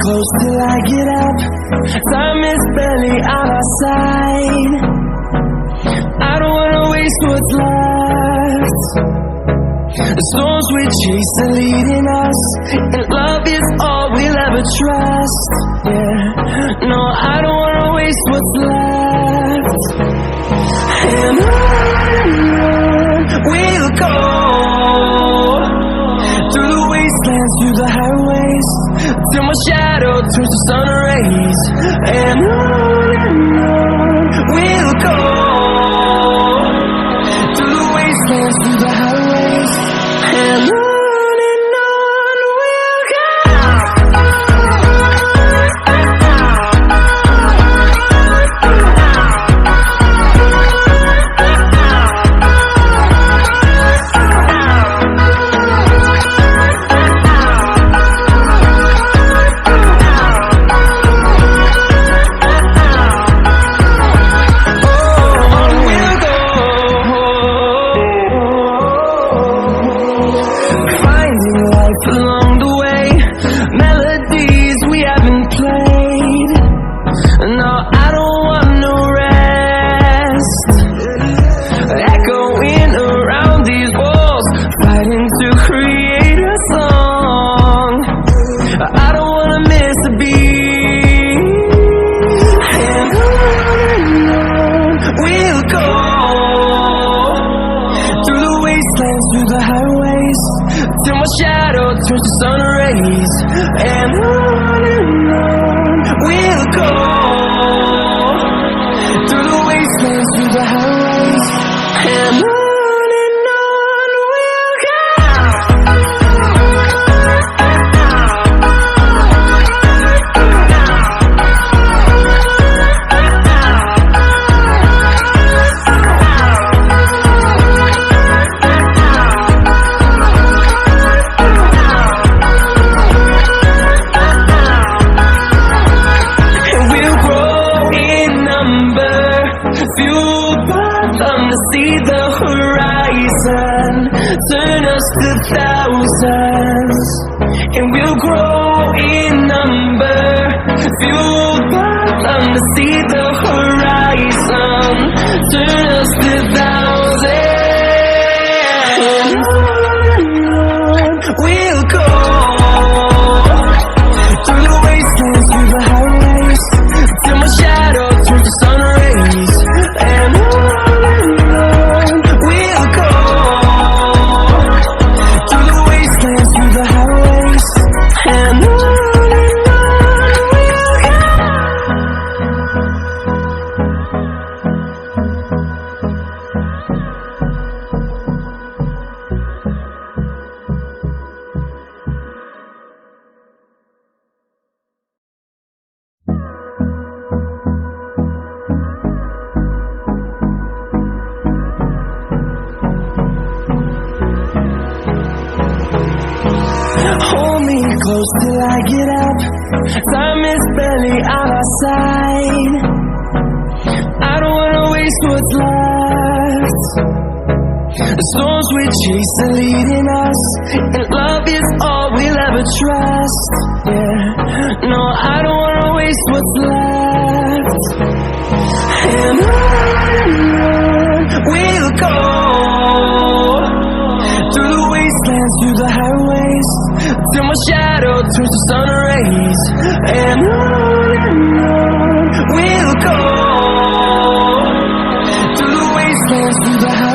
close till I get up. Time is barely on our side. I don't wanna waste what's left. The storms we chase are leading us, and love is all we'll ever trust. Yeah, no, I don't wanna waste what's left. And on we'll go, through the wastelands, through the highways, till my shadow turns to sun rays. And on we'll go, through the wastelands, through the highways, and on we'll go. Along the way, melodies we haven't played. No, I don't want no rest. Echoing around these walls, fighting to create a song. I don't wanna miss a beat. And on we'll go, through the wastelands, through the highways, till my shadow turns to sun rays. And on we'll go, through the wastelands, through the highways, and on we'll go. Fueled by them to see the horizon, turn us to thousands, and we'll grow in number. Fueled by them to see the horizon, turn us to thousands, and on we'll go, through the wastelands, through the highways, till my shadow turns to sun rays. And on we'll go, through the wastelands, through the highways, and on we'll go. Hold me close till I get up. Time is barely on our side. I don't wanna waste what's left. The storms we chase are leading us, and love is all we'll ever trust. Yeah, no, I don't wanna waste what's left. And on we'll go, through the wastelands, through the highways, till my shadow turns to sun rays. And on we'll go, through the wastelands, through the highways.